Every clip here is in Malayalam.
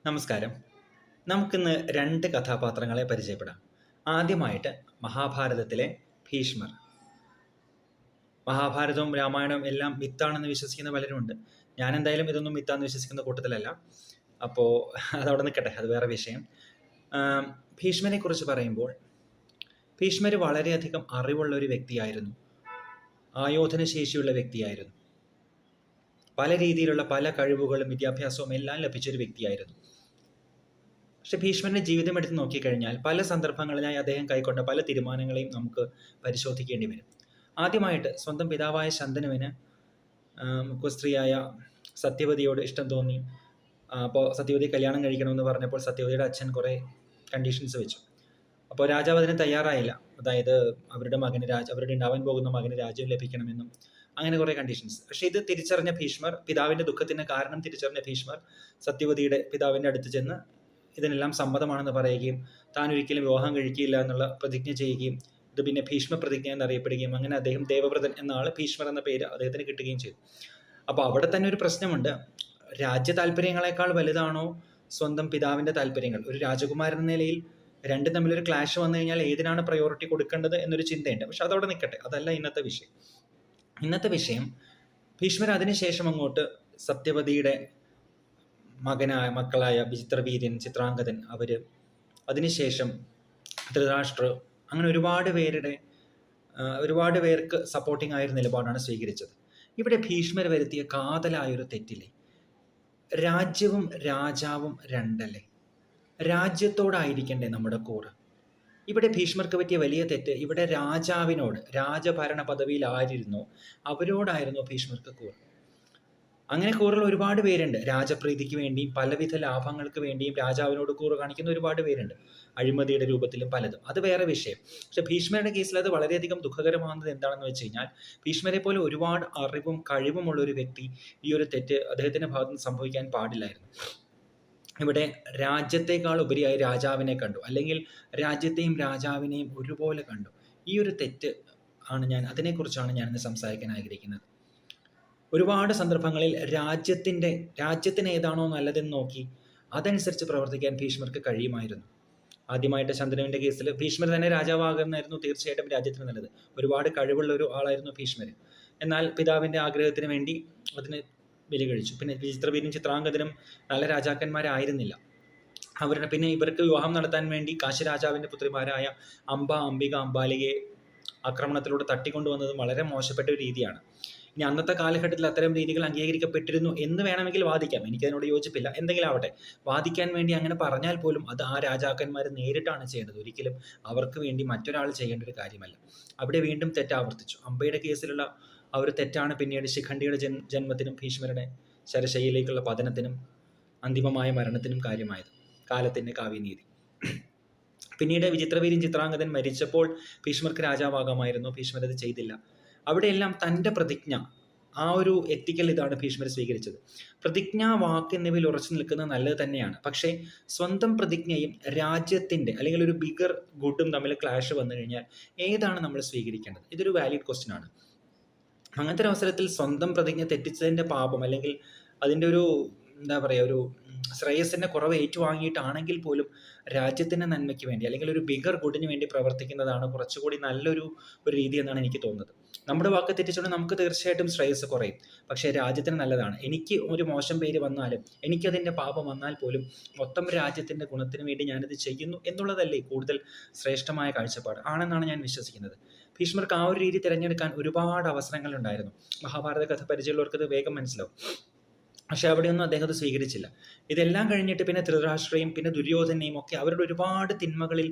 നമസ്കാരം. നമുക്കിന്ന് 2 കഥാപാത്രങ്ങളെ പരിചയപ്പെടാം. ആദ്യമായിട്ട് മഹാഭാരതത്തിലെ ഭീഷ്മർ. മഹാഭാരതവും രാമായണവും എല്ലാം മിത്താണെന്ന് വിശ്വസിക്കുന്ന പലരുമുണ്ട്. ഞാനെന്തായാലും ഇതൊന്നും മിത്താന്ന് വിശ്വസിക്കുന്ന കൂട്ടത്തിലല്ല. അപ്പോൾ അതവിടെ നിൽക്കട്ടെ, അത് വേറെ വിഷയം. ഭീഷ്മരെക്കുറിച്ച് പറയുമ്പോൾ ഭീഷ്മർ വളരെയധികം അറിവുള്ള ഒരു വ്യക്തിയായിരുന്നു. ആയോധന ശേഷിയുള്ള വ്യക്തിയായിരുന്നു. പല രീതിയിലുള്ള പല കഴിവുകളും വിദ്യാഭ്യാസവും എല്ലാം ലഭിച്ചൊരു വ്യക്തിയായിരുന്നു. പക്ഷെ ഭീഷ്മരുടെ ജീവിതം എടുത്ത് നോക്കിക്കഴിഞ്ഞാൽ പല സന്ദർഭങ്ങളിലായി അദ്ദേഹം കൈക്കൊണ്ട പല തീരുമാനങ്ങളെയും നമുക്ക് പരിശോധിക്കേണ്ടി വരും. ആദ്യമായിട്ട് സ്വന്തം പിതാവായ ശന്തനുവിന് മുഖസ്ത്രീയായ സത്യവതിയോട് ഇഷ്ടം തോന്നി. അപ്പോൾ സത്യവതി കല്യാണം കഴിക്കണമെന്ന് പറഞ്ഞപ്പോൾ സത്യവതിയുടെ അച്ഛൻ കുറേ കണ്ടീഷൻസ് വെച്ചു. അപ്പോൾ രാജാവ് അതിന് തയ്യാറായില്ല. അതായത് അവരുടെ ഉണ്ടാവാൻ പോകുന്ന മകന് രാജ്യം ലഭിക്കണമെന്നും അങ്ങനെ കുറേ കണ്ടീഷൻസ്. പക്ഷേ ഇത് തിരിച്ചറിഞ്ഞ ഭീഷ്മർ, പിതാവിൻ്റെ ദുഃഖത്തിന് കാരണം തിരിച്ചറിഞ്ഞ ഭീഷ്മർ സത്യവതിയുടെ പിതാവിൻ്റെ അടുത്ത് ചെന്ന് ഇതിനെല്ലാം സമ്മതമാണെന്ന് പറയുകയും താൻ ഒരിക്കലും വിവാഹം കഴിക്കില്ല എന്നുള്ള പ്രതിജ്ഞ ചെയ്യുകയും ഇത് പിന്നെ ഭീഷ്മ പ്രതിജ്ഞ എന്നറിയപ്പെടുകയും അങ്ങനെ അദ്ദേഹം ദേവവ്രതൻ എന്ന ആൾ ഭീഷ്മർ എന്ന പേര് അദ്ദേഹത്തിന് കിട്ടുകയും ചെയ്തു. അപ്പോൾ അവിടെ തന്നെ ഒരു പ്രശ്നമുണ്ട്. രാജ്യ താല്പര്യങ്ങളെക്കാൾ വലുതാണോ സ്വന്തം പിതാവിൻ്റെ താല്പര്യങ്ങൾ? ഒരു രാജകുമാരൻ എന്ന നിലയിൽ രണ്ടും തമ്മിലൊരു ക്ലാഷ് വന്നു കഴിഞ്ഞാൽ ഏതിനാണ് പ്രയോറിറ്റി കൊടുക്കേണ്ടത് എന്നൊരു ചിന്തയുണ്ട്. പക്ഷെ അതവിടെ നിൽക്കട്ടെ, അതല്ല ഇന്നത്തെ വിഷയം. ഇന്നത്തെ വിഷയം ഭീഷ്മർ അതിനുശേഷം അങ്ങോട്ട് സത്യവതിയുടെ മക്കളായ വിചിത്രവീര്യൻ, ചിത്രാംഗതൻ, അതിനുശേഷം ധൃതരാഷ്ട്ര, അങ്ങനെ ഒരുപാട് പേർക്ക് സപ്പോർട്ടിംഗ് ആയൊരു നിലപാടാണ് സ്വീകരിച്ചത്. ഇവിടെ ഭീഷ്മർ വരുത്തിയ കാതലായൊരു തെറ്റില്ലേ? രാജ്യവും രാജാവും രണ്ടല്ലേ? രാജ്യത്തോടായിരിക്കണ്ടേ നമ്മുടെ കൂറ്? ഇവിടെ ഭീഷ്മർക്ക് പറ്റിയ വലിയ തെറ്റ്, ഇവിടെ രാജാവിനോട്, രാജഭരണ പദവിയിൽ ആരിരുന്നോ അവരോടായിരുന്നു ഭീഷ്മർക്ക് കൂറ്. അങ്ങനെ കൂറുള്ള ഒരുപാട് പേരുണ്ട്. രാജപ്രീതിക്ക് വേണ്ടിയും പലവിധ ലാഭങ്ങൾക്ക് വേണ്ടിയും രാജാവിനോട് കൂറ് കാണിക്കുന്ന ഒരുപാട് പേരുണ്ട്, അഴിമതിയുടെ രൂപത്തിലും പലതും. അത് വേറെ വിഷയം. പക്ഷെ ഭീഷ്മരുടെ കേസിൽ അത് വളരെയധികം ദുഃഖകരമാകുന്നത് എന്താണെന്ന് വെച്ച് കഴിഞ്ഞാൽ ഭീഷ്മരെ പോലെ ഒരുപാട് അറിവും കഴിവുമുള്ള ഒരു വ്യക്തി ഈ ഒരു തെറ്റ് അദ്ദേഹത്തിൻ്റെ ഭാഗത്ത് നിന്ന് സംഭവിക്കാൻ പാടില്ലായിരുന്നു. ഇവിടെ രാജ്യത്തെക്കാൾ ഉപരിയായി രാജാവിനെ കണ്ടു, അല്ലെങ്കിൽ രാജ്യത്തെയും രാജാവിനെയും ഒരുപോലെ കണ്ടു. ഈ ഒരു തെറ്റ് അതിനെക്കുറിച്ചാണ് ഞാനിന്ന് സംസാരിക്കാൻ ആഗ്രഹിക്കുന്നത്. ഒരുപാട് സന്ദർഭങ്ങളിൽ രാജ്യത്തിന് ഏതാണോ നല്ലതെന്ന് നോക്കി അതനുസരിച്ച് പ്രവർത്തിക്കാൻ ഭീഷ്മർക്ക് കഴിയുമായിരുന്നു. ആദ്യമായിട്ട് ശന്തനുവിൻ്റെ കേസിൽ ഭീഷ്മർ തന്നെ രാജാവാകുന്നതായിരുന്നു തീർച്ചയായിട്ടും രാജ്യത്തിന് നല്ലത്. ഒരുപാട് കഴിവുള്ള ഒരു ആളായിരുന്നു ഭീഷ്മർ. എന്നാൽ പിതാവിൻ്റെ ആഗ്രഹത്തിന് വേണ്ടി അതിന് ബലി കഴിച്ചു. പിന്നെ വിചിത്രവീര്യനും ചിത്രാംഗതനും നല്ല രാജാക്കന്മാരായിരുന്നില്ല. പിന്നെ ഇവർക്ക് വിവാഹം നടത്താൻ വേണ്ടി കാശി രാജാവിൻ്റെ പുത്രിമാരായ അംബിക, അംബാലികയെ ആക്രമണത്തിലൂടെ തട്ടിക്കൊണ്ടുവന്നതും വളരെ മോശപ്പെട്ട ഒരു രീതിയാണ്. ഇനി അന്നത്തെ കാലഘട്ടത്തിൽ അത്തരം രീതികൾ അംഗീകരിക്കപ്പെട്ടിരുന്നു എന്ന് വേണമെങ്കിൽ വാദിക്കാം. എനിക്കതിനോട് യോജിപ്പില്ല. എന്തെങ്കിലും ആവട്ടെ, വാദിക്കാൻ വേണ്ടി അങ്ങനെ പറഞ്ഞാൽ പോലും അത് ആ രാജാക്കന്മാർ നേരിട്ടാണ് ചെയ്യേണ്ടത്. ഒരിക്കലും അവർക്ക് വേണ്ടി മറ്റൊരാൾ ചെയ്യേണ്ട ഒരു കാര്യമല്ല. അവിടെ വീണ്ടും തെറ്റാവർത്തിച്ചു. അംബയുടെ കേസിലുള്ള ആ ഒരു തെറ്റാണ് പിന്നീട് ശിഖണ്ഡിയുടെ ജന്മത്തിനും ഭീഷ്മരുടെ ശരശയ്യയിലേക്കുള്ള പതനത്തിനും അന്തിമമായ മരണത്തിനും കാര്യമായത്. കാലത്തിൻ്റെ കാവ്യനീതി. പിന്നീട് വിചിത്രവീര്യൻ ചിത്രാംഗതൻ മരിച്ചപ്പോൾ ഭീഷ്മർക്ക് രാജാവാകാമായിരുന്നു. ഭീഷ്മർ അത് ചെയ്തില്ല. അവിടെയെല്ലാം തൻ്റെ പ്രതിജ്ഞ, ആ ഒരു എത്തിക്കൽ ഇതാണ് ഭീഷ്മർ സ്വീകരിച്ചത്. പ്രതിജ്ഞ, വാക്ക് എന്നിവയിൽ ഉറച്ചു നിൽക്കുന്നത് നല്ലത് തന്നെയാണ്. പക്ഷേ സ്വന്തം പ്രതിജ്ഞയും രാജ്യത്തിൻ്റെ അല്ലെങ്കിൽ ഒരു ബിഗർ ഗുഡും തമ്മിൽ ക്ലാഷ് വന്നു കഴിഞ്ഞാൽ ഏതാണ് നമ്മൾ സ്വീകരിക്കേണ്ടത്? ഇതൊരു വാലിഡ് ക്വസ്റ്റ്യൻ ആണ്. അങ്ങനത്തെ ഒരു അവസരത്തിൽ സ്വന്തം പ്രതിജ്ഞ തെറ്റിച്ചതിൻ്റെ പാപം, അല്ലെങ്കിൽ അതിൻ്റെ ഒരു ഒരു ശ്രേയസിൻ്റെ കുറവ് ഏറ്റുവാങ്ങിയിട്ടാണെങ്കിൽ പോലും രാജ്യത്തിൻ്റെ നന്മയ്ക്ക് വേണ്ടി അല്ലെങ്കിൽ ഒരു ബിഗർ ഗുഡിന് വേണ്ടി പ്രവർത്തിക്കുന്നതാണ് കുറച്ചുകൂടി നല്ലൊരു രീതി എന്നാണ് എനിക്ക് തോന്നുന്നത്. നമ്മുടെ വാക്ക് തെറ്റിച്ചുകൊണ്ട് നമുക്ക് തീർച്ചയായിട്ടും ശ്രേയസ് കുറയും. പക്ഷേ രാജ്യത്തിന് നല്ലതാണ്. എനിക്ക് ഒരു മോശം പേര് വന്നാലും, എനിക്കതിൻ്റെ പാപം വന്നാൽ പോലും മൊത്തം രാജ്യത്തിൻ്റെ ഗുണത്തിന് വേണ്ടി ഞാനത് ചെയ്യുന്നു എന്നുള്ളതല്ലേ കൂടുതൽ ശ്രേഷ്ഠമായ കാഴ്ചപ്പാട് ആണെന്നാണ് ഞാൻ വിശ്വസിക്കുന്നത്. ഭീഷ്മർക്ക് ആ ഒരു രീതി തിരഞ്ഞെടുക്കാൻ ഒരുപാട് അവസരങ്ങളുണ്ടായിരുന്നു. മഹാഭാരത കഥ പരിചയമുള്ളവർക്ക് ഇത് വേഗം മനസ്സിലാവും. പക്ഷെ അവിടെയൊന്നും അദ്ദേഹം അത് സ്വീകരിച്ചില്ല. ഇതെല്ലാം കഴിഞ്ഞിട്ട് പിന്നെ ധൃതരാഷ്ട്രയും പിന്നെ ദുര്യോധനയും ഒക്കെ അവരുടെ ഒരുപാട് തിന്മകളിൽ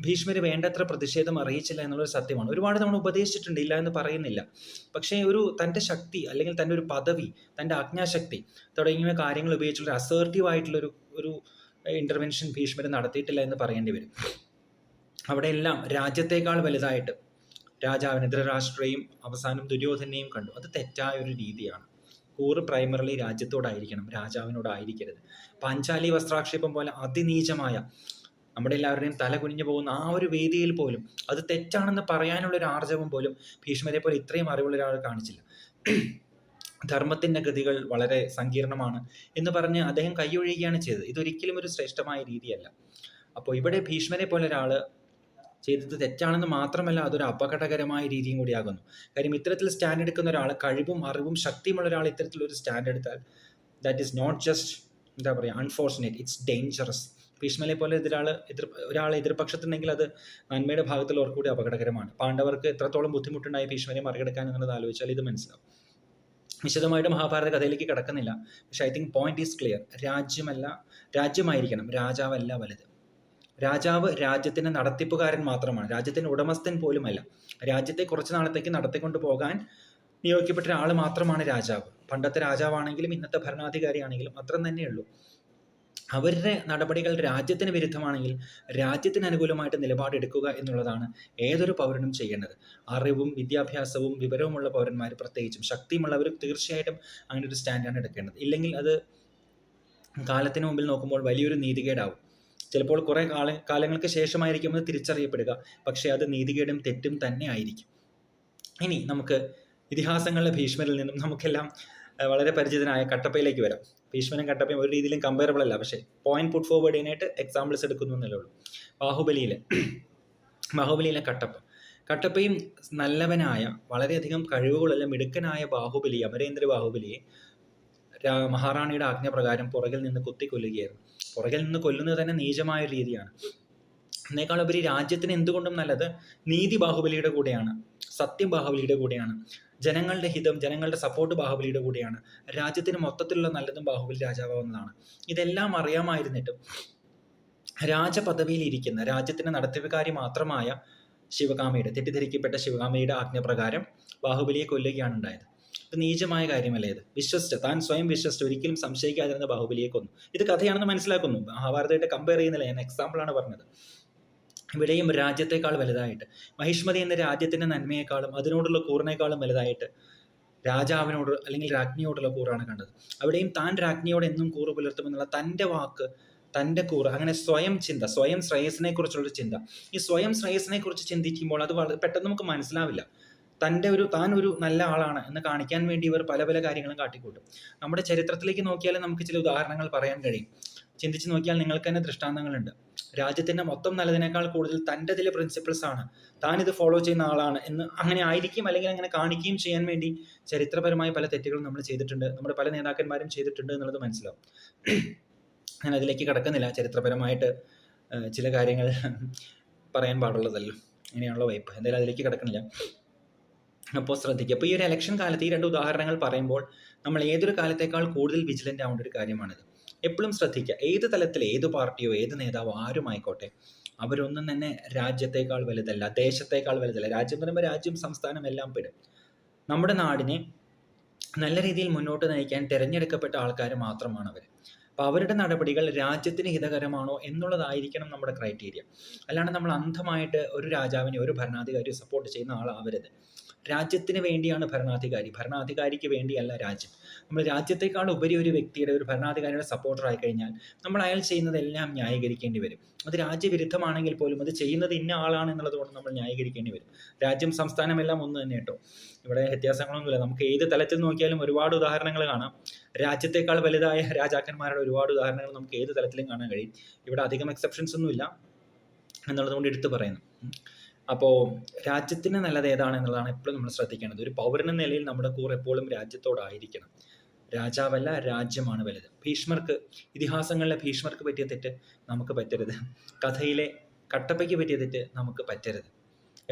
ഭീഷ്മർ വേണ്ടത്ര പ്രതിഷേധം അറിയിച്ചില്ല എന്നുള്ളൊരു സത്യമാണ്. ഒരുപാട് തവണ ഉപദേശിച്ചിട്ടുണ്ട്, ഇല്ല എന്ന് പറയുന്നില്ല. പക്ഷേ തൻ്റെ ശക്തി അല്ലെങ്കിൽ തൻ്റെ ഒരു പദവി, തൻ്റെ ആജ്ഞാശക്തി തുടങ്ങിയ കാര്യങ്ങൾ ഉപയോഗിച്ചുള്ള അസേർട്ടീവ് ആയിട്ടുള്ളൊരു ഇൻ്റർവെൻഷൻ ഭീഷ്മർ നടത്തിയിട്ടില്ല എന്ന് പറയേണ്ടി വരും. അവിടെയെല്ലാം രാജ്യത്തേക്കാൾ വലുതായിട്ട് രാജാവിനെ, ധൃതരാഷ്ട്രയും അവസാനം ദുര്യോധനെയും കണ്ടു. അത് തെറ്റായ ഒരു രീതിയാണ്. കൂറ് പ്രൈമറിലി രാജ്യത്തോടായിരിക്കണം, രാജാവിനോടായിരിക്കരുത്. പാഞ്ചാലി വസ്ത്രാക്ഷേപം പോലെ അതിനീചമായ, നമ്മുടെ എല്ലാവരുടെയും തല കുനിഞ്ഞു പോകുന്ന ആ ഒരു വേദിയിൽ പോലും അത് തെറ്റാണെന്ന് പറയാനുള്ളൊരു ആർജവം പോലും ഭീഷ്മരെ പോലെ ഇത്രയും അറിവുള്ള ഒരാൾ കാണിച്ചില്ല. ധർമ്മത്തിൻ്റെ ഗതികൾ വളരെ സങ്കീർണമാണ് എന്ന് പറഞ്ഞ് അദ്ദേഹം കൈയൊഴിയുകയാണ് ചെയ്തത്. ഇതൊരിക്കലും ഒരു ശ്രേഷ്ഠമായ രീതിയല്ല. അപ്പോൾ ഇവിടെ ഭീഷ്മരെ പോലെ ഒരാൾ ചെയ്തത് തെറ്റാണെന്ന് മാത്രമല്ല, അതൊരു അപകടകരമായ രീതിയും കൂടിയാകുന്നു. കാര്യം ഇത്തരത്തിൽ സ്റ്റാൻഡ് എടുക്കുന്ന ഒരാൾ, കഴിവും അറിവും ശക്തിയുമുള്ള ഒരാൾ ഇത്തരത്തിലൊരു സ്റ്റാൻഡ് എടുത്താൽ ദാറ്റ് ഈസ് നോട്ട് ജസ്റ്റ് എന്താ പറയുക അൺഫോർച്ചുനേറ്റ്, ഇറ്റ്സ് ഡേഞ്ചറസ്. ഭീഷ്മരെ പോലെ ഒരാൾ എതിർപക്ഷത്തുണ്ടെങ്കിൽ അത് നന്മയുടെ ഭാഗത്തുള്ളവർക്ക് കൂടി അപകടകരമാണ്. പാണ്ഡവർക്ക് എത്രത്തോളം ബുദ്ധിമുട്ടുണ്ടായി ഭീഷ്മരെ മറികടക്കാൻ എന്നുള്ളത് ആലോചിച്ചാൽ ഇത് മനസ്സിലാവും. വിശദമായിട്ട് മഹാഭാരത കഥയിലേക്ക് കടക്കുന്നില്ല. പക്ഷേ I think point is clear. രാജ്യമായിരിക്കണം, രാജാവല്ല വലുത്. രാജാവ് രാജ്യത്തിൻ്റെ നടത്തിപ്പുകാരൻ മാത്രമാണ്, രാജ്യത്തിൻ്റെ ഉടമസ്ഥൻ പോലുമല്ല. രാജ്യത്തെ കുറച്ച് നാളത്തേക്ക് നടത്തിക്കൊണ്ട് പോകാൻ നിയോഗിക്കപ്പെട്ട ഒരാൾ മാത്രമാണ് രാജാവ്. പണ്ടത്തെ രാജാവാണെങ്കിലും ഇന്നത്തെ ഭരണാധികാരിയാണെങ്കിലും അത്ര തന്നെയുള്ളൂ. അവരുടെ നടപടികൾ രാജ്യത്തിന് വിരുദ്ധമാണെങ്കിൽ രാജ്യത്തിന് അനുകൂലമായിട്ട് നിലപാടെടുക്കുക എന്നുള്ളതാണ് ഏതൊരു പൗരനും ചെയ്യേണ്ടത്. അറിവും വിദ്യാഭ്യാസവും വിവരവുമുള്ള പൗരന്മാർ, പ്രത്യേകിച്ചും ശക്തിയുമുള്ളവർ, തീർച്ചയായിട്ടും അങ്ങനെ ഒരു സ്റ്റാൻഡാണ് എടുക്കേണ്ടത്. ഇല്ലെങ്കിൽ അത് കാലത്തിന് മുമ്പിൽ നോക്കുമ്പോൾ വലിയൊരു നീതികേടാവും. ചിലപ്പോൾ കുറേ കാലങ്ങൾക്ക് ശേഷമായിരിക്കും അത് തിരിച്ചറിയപ്പെടുക, പക്ഷേ അത് നീതികേടും തെറ്റും തന്നെ ആയിരിക്കും. ഇനി നമുക്ക് ഇതിഹാസങ്ങളിലെ ഭീഷ്മരിൽ നിന്നും നമുക്കെല്ലാം വളരെ പരിചിതനായ കട്ടപ്പയിലേക്ക് വരാം. ഭീഷ്മനും കട്ടപ്പയും ഒരു രീതിയിലും കമ്പയറബിൾ അല്ല, പക്ഷേ പോയിന്റ് പുട്ട് ഫോർവേഡ് ചെയ്യാനായിട്ട് എക്സാമ്പിൾസ് എടുക്കുന്നു എന്നല്ലേ ഉള്ളൂ. ബാഹുബലിയിലെ കട്ടപ്പയും നല്ലവനായ, വളരെയധികം കഴിവുകളുള്ള മിടുക്കനായ ബാഹുബലി, അമരേന്ദ്ര ബാഹുബലിയെ മഹാറാണിയുടെ ആജ്ഞപ്രകാരം പുറകിൽ നിന്ന് കുത്തിക്കൊല്ലുകയായിരുന്നു. പുറകിൽ നിന്ന് കൊല്ലുന്നത് തന്നെ നീചമായ ഒരു രീതിയാണ്. എന്നേക്കാളുപരി രാജ്യത്തിന് എന്തുകൊണ്ടും നല്ലത് നീതി ബാഹുബലിയുടെ കൂടെയാണ്, സത്യം ബാഹുബലിയുടെ കൂടെയാണ്, ജനങ്ങളുടെ ഹിതം, ജനങ്ങളുടെ സപ്പോർട്ട് ബാഹുബലിയുടെ കൂടെയാണ്, രാജ്യത്തിന് മൊത്തത്തിലുള്ള നല്ലതും ബാഹുബലി രാജാവാവുന്നതാണ്. ഇതെല്ലാം അറിയാമായിരുന്നിട്ടും രാജപദവിയിൽ ഇരിക്കുന്ന, രാജ്യത്തിന് നടത്തിപ്പുകാരി മാത്രമായ തെറ്റിദ്ധരിക്കപ്പെട്ട ശിവകാമിയുടെ ആജ്ഞപ്രകാരം ബാഹുബലിയെ കൊല്ലുകയാണ് ഉണ്ടായത്. ഇത് നീചമായ കാര്യമല്ലേ? ഇത് താൻ സ്വയം വിശ്വസിച്ച് ഒരിക്കലും സംശയിക്കാതിരുന്ന ബാഹുബലിയെ കൊന്നു. ഇത് കഥയാണെന്ന് മനസ്സിലാക്കുന്നു. മഹാഭാരതമായിട്ട് കമ്പയർ ചെയ്യുന്നില്ല, ഞാൻ എക്സാമ്പിളാണ് പറഞ്ഞത്. ഇവിടെയും രാജ്യത്തെക്കാൾ വലുതായിട്ട്, മഹിഷ്മതി എന്ന രാജ്യത്തിൻ്റെ നന്മയെക്കാളും അതിനോടുള്ള കൂറിനേക്കാളും വലുതായിട്ട് രാജാവിനോട് അല്ലെങ്കിൽ രാജ്ഞിയോടുള്ള കൂറാണ് കണ്ടത്. അവിടെയും താൻ രാജ്ഞിയോട് എന്നും കൂറ് പുലർത്തുമെന്നുള്ള തൻ്റെ വാക്ക്, തൻ്റെ കൂറ്, അങ്ങനെ സ്വയം ശ്രേയസിനെ കുറിച്ചുള്ളൊരു ചിന്ത. ഈ സ്വയം ശ്രേയസിനെ കുറിച്ച് ചിന്തിക്കുമ്പോൾ അത് പെട്ടെന്ന് നമുക്ക് മനസ്സിലാവില്ല. താൻ ഒരു നല്ല ആളാണ് എന്ന് കാണിക്കാൻ വേണ്ടി ഇവർ പല പല കാര്യങ്ങളും കാട്ടിക്കൂട്ടും. നമ്മുടെ ചരിത്രത്തിലേക്ക് നോക്കിയാൽ നമുക്ക് ചില ഉദാഹരണങ്ങൾ പറയാൻ കഴിയും. ചിന്തിച്ച് നോക്കിയാൽ നിങ്ങൾക്ക് തന്നെ ദൃഷ്ടാന്തങ്ങളുണ്ട്. രാജ്യത്തിൻ്റെ മൊത്തം നല്ലതിനേക്കാൾ കൂടുതൽ തൻ്റെ ചില പ്രിൻസിപ്പിൾസ് ആണ്, താനിത് ഫോളോ ചെയ്യുന്ന ആളാണ് എന്ന് അങ്ങനെ ആയിരിക്കും, അല്ലെങ്കിൽ അങ്ങനെ കാണിക്കുകയും ചെയ്യാൻ വേണ്ടി ചരിത്രപരമായ പല തെറ്റുകളും നമ്മൾ ചെയ്തിട്ടുണ്ട്, നമ്മുടെ പല നേതാക്കന്മാരും ചെയ്തിട്ടുണ്ട് എന്നുള്ളത് മനസ്സിലാവും. ഞാൻ അതിലേക്ക് കടക്കുന്നില്ല. ചരിത്രപരമായിട്ട് ചില കാര്യങ്ങൾ പറയാൻ പാടുള്ളതല്ലോ, ഇങ്ങനെയാണല്ലോ വൈപ്പ്. എന്തായാലും അതിലേക്ക് കിടക്കണില്ല. അപ്പോൾ ശ്രദ്ധിക്കുക. അപ്പോൾ ഈ ഒരു ഇലക്ഷൻ കാലത്ത് ഈ രണ്ട് ഉദാഹരണങ്ങൾ പറയുമ്പോൾ നമ്മൾ ഏതൊരു കാലത്തേക്കാൾ കൂടുതൽ വിജിലൻ്റ് ആവേണ്ട ഒരു കാര്യമാണിത്. എപ്പോഴും ശ്രദ്ധിക്കുക, ഏത് തലത്തിൽ ഏത് പാർട്ടിയോ ഏത് നേതാവോ ആരുമായിക്കോട്ടെ, അവരൊന്നും തന്നെ രാജ്യത്തേക്കാൾ വലുതല്ല, ദേശത്തേക്കാൾ വലുതല്ല. രാജ്യം എന്ന് പറയുമ്പോൾ രാജ്യം, സംസ്ഥാനം എല്ലാം പെടും. നമ്മുടെ നാടിനെ നല്ല രീതിയിൽ മുന്നോട്ട് നയിക്കാൻ തിരഞ്ഞെടുക്കപ്പെട്ട ആൾക്കാർ മാത്രമാണ് അവർ. അപ്പോൾ അവരുടെ നടപടികൾ രാജ്യത്തിന് ഹിതകരമാണോ എന്നുള്ളതായിരിക്കണം നമ്മുടെ ക്രൈറ്റീരിയ. അല്ലാണ്ട് നമ്മൾ അന്ധമായിട്ട് ഒരു രാജാവിനെ, ഒരു ഭരണാധികാരിയെ സപ്പോർട്ട് ചെയ്യുന്ന ആളാവരുത്. രാജ്യത്തിന് വേണ്ടിയാണ് ഭരണാധികാരിക്ക് വേണ്ടിയല്ല രാജ്യം. നമ്മൾ രാജ്യത്തെക്കാൾ ഉപരി ഒരു വ്യക്തിയുടെ, ഒരു ഭരണാധികാരിയുടെ സപ്പോർട്ടറായി കഴിഞ്ഞാൽ നമ്മൾ അയാൾ ചെയ്യുന്നതെല്ലാം ന്യായീകരിക്കേണ്ടി വരും. അത് രാജ്യവിരുദ്ധമാണെങ്കിൽ പോലും അത് ചെയ്യുന്നത് ഇന്ന ആളാണ് എന്നുള്ളത് കൊണ്ട് നമ്മൾ ന്യായീകരിക്കേണ്ടി വരും. രാജ്യം, സംസ്ഥാനം എല്ലാം ഒന്ന് തന്നെ കേട്ടോ, ഇവിടെ വ്യത്യാസങ്ങളൊന്നുമില്ല. നമുക്ക് ഏത് തലത്തിൽ നോക്കിയാലും ഒരുപാട് ഉദാഹരണങ്ങൾ കാണാം. രാജ്യത്തെക്കാൾ വലുതായ രാജാക്കന്മാരുടെ ഒരുപാട് ഉദാഹരണങ്ങൾ നമുക്ക് ഏത് തലത്തിലും കാണാൻ കഴിയും. ഇവിടെ അധികം എക്സെപ്ഷൻസ് ഒന്നുമില്ല എന്നുള്ളത് കൊണ്ട് എടുത്തു പറയുന്നു. അപ്പോൾ രാജ്യത്തിന് നല്ലത് ഏതാണ് എന്നുള്ളതാണ് എപ്പോഴും നമ്മൾ ശ്രദ്ധിക്കേണ്ടത്. ഒരു പൗരനെന്ന നിലയിൽ നമ്മുടെ കൂറ് എപ്പോഴും രാജ്യത്തോടായിരിക്കണം. രാജാവല്ല, രാജ്യമാണ് വലുത്. ഇതിഹാസങ്ങളിലെ ഭീഷ്മർക്ക് പറ്റിയ തെറ്റ് നമുക്ക് പറ്റരുത്. കഥയിലെ കട്ടപ്പയ്ക്ക് പറ്റിയ തെറ്റ് നമുക്ക് പറ്റരുത്.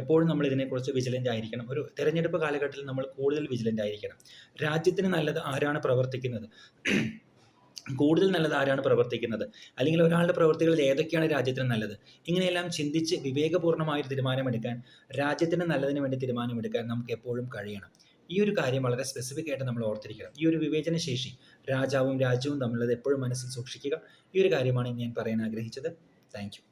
എപ്പോഴും നമ്മൾ ഇതിനെക്കുറിച്ച് വിജിലൻ്റ് ആയിരിക്കണം. ഒരു തെരഞ്ഞെടുപ്പ് കാലഘട്ടത്തിൽ നമ്മൾ കൂടുതൽ വിജിലൻ്റ് ആയിരിക്കണം. രാജ്യത്തിന് നല്ലത് ആരാണ് പ്രവർത്തിക്കുന്നത്, കൂടുതൽ നല്ലത് ആരാണ് പ്രവർത്തിക്കുന്നത്, അല്ലെങ്കിൽ ഒരാളുടെ പ്രവൃത്തികളിൽ ഏതൊക്കെയാണ് രാജ്യത്തിന് നല്ലത്, ഇങ്ങനെയെല്ലാം ചിന്തിച്ച് വിവേകപൂർണ്ണമായൊരു തീരുമാനമെടുക്കാൻ, രാജ്യത്തിന് നല്ലതിന് വേണ്ടി തീരുമാനമെടുക്കാൻ നമുക്ക് എപ്പോഴും കഴിയണം. ഈ ഒരു കാര്യം വളരെ സ്പെസിഫിക് ആയിട്ട് നമ്മൾ ഓർത്തിരിക്കണം. ഈ ഒരു വിവേചന ശേഷി രാജാവും രാജ്യവും തമ്മിലുള്ളത് എപ്പോഴും മനസ്സിൽ സൂക്ഷിക്കുക. ഈ ഒരു കാര്യമാണ് ഞാൻ പറയാൻ ആഗ്രഹിച്ചത്. Thank you.